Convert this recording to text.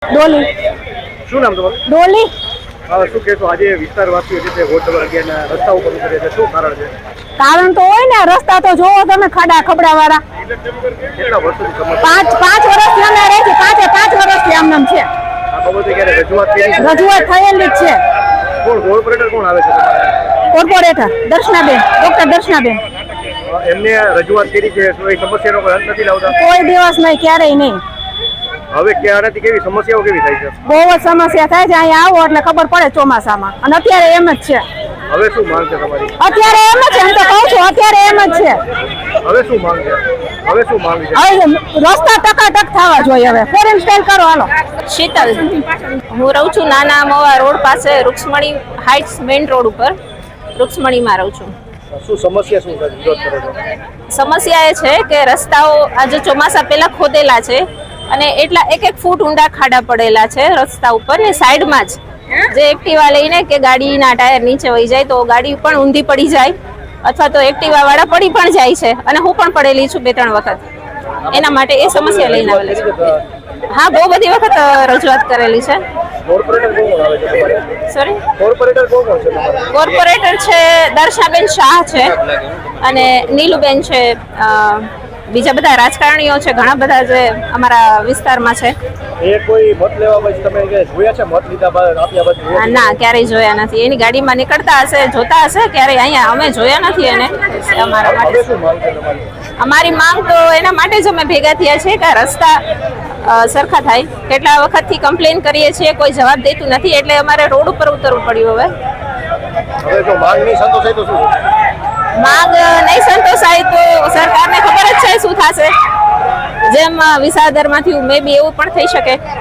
ડોલી. શું નામ તમારું? ડોલી. શું કહેશો આજે વિસ્તારવાસીઓ જે છે વોર્ડ નંબર 11 ના રસ્તા ઉપર ઉતરે છે, શું કારણ છે? કારણ તો હોય ને, રસ્તા તો જોવો તમે, ખાડા ખબડા વાળા. કેટલા વર્ષોથી સમસ્યા? પાંચ વર્ષથી અમે રહે છે, 5 વર્ષથી આમ નામ છે. આ બાબતે ક્યારે રજૂઆત કરી છે? રજૂઆત થયેલી જ છે. કોણ કોર્પોરેટર કોણ આવે છે? કોર્પોરેટર દર્શનાબેન, ડોક્ટર દર્શનાબેન. એમને રજૂઆત કરી છે તો એ સમસ્યાનો કોઈ અંત નથી લાવતા? કોઈ દિવસ નહીં, ક્યારેય નહીં. હવે ક્યારેથી કેવી સમસ્યાઓ કેવી થાય છે? બહુ જ સમસ્યા થાય છે. અહીંયા આવો એટલે ખબર પડે ચોમાસામાં, અને અત્યારે એમ જ છે. હવે શું માંગ છે તમારી? અત્યારે એમ જ છે, હું તો કહું છું, અત્યારે એમ જ છે. હવે શું માંગ છે? હવે શું માંગ છે? હવે રસ્તા ટકાટક થવા જોઈએ. હવે ફોરેન સ્ટાઇલ કરો હાલો. શીતલ, હું રહું છું નાના મવા રોડ પાસે, રૂક્ષ્મણી હાઇટ્સ મેઇન રોડ ઉપર રૂક્ષ્મણીમાં રહું છું. શું સમસ્યા શું છે? વિરોધ કરો છો? સમસ્યા એ છે કે રસ્તાઓ આજે ચોમાસા પહેલા ખોદેલા છે અને એટલા 1 ફૂટ ઊંડા ખાડા પડેલા છે રસ્તા ઉપર ને સાઈડમાં જ. જે એક્ટિવા લઈને કે ગાડીના ટાયર નીચે વહી જાય તો ગાડી પણ ઊંધી પડી જાય, અથવા તો એક્ટિવા વાળા પડી પણ જાય છે, અને હું પણ પડેલી છું 2-3 વખત. એના માટે એ સમસ્યા લઈને આવેલા છે. હા, બહુ બધી વખત રજૂઆત કરેલી છે. કોર્પોરેટર કોણ આવે છે તમારે? સોરી, કોર્પોરેટર કોણ છે તમારે? કોર્પોરેટર છે દર્શાબેન શાહ છે અને નીલુબેન છે. બીજા બધા રાજકારણીઓ છે, ઘણા બધા જે અમારા વિસ્તારમાં છે. એ કોઈ મત લેવા પછી તમે કે જોયા છે? મત લીધા બાદ આપ્યા પછી? ના, ક્યારેય જોયા નથી. એની ગાડીમાં નીકળતા હશે, જોતા હશે, ક્યારેય અહીંયા અમે જોયા નથી એને. અમારા હવે માટે શું માંગ છે તમારી? અમારી માંગ તો એના માટે જ અમે ભેગા થયા છીએ કે રસ્તા સરખા થાય. કેટલા વખતથી કમ્પ્લેન કરીએ છીએ, કોઈ જવાબ દેતું નથી, એટલે અમારે રોડ ઉપર ઉતરવું પડ્યું. હવે જો માંગ નહીં સંતોષાય તો શું? માંગ નહીં સંતોષાય તો સરકારને ખબર જ છે શું થશે. જેમ વિસાદરમાંથી મે બી એવું પણ થઈ શકે.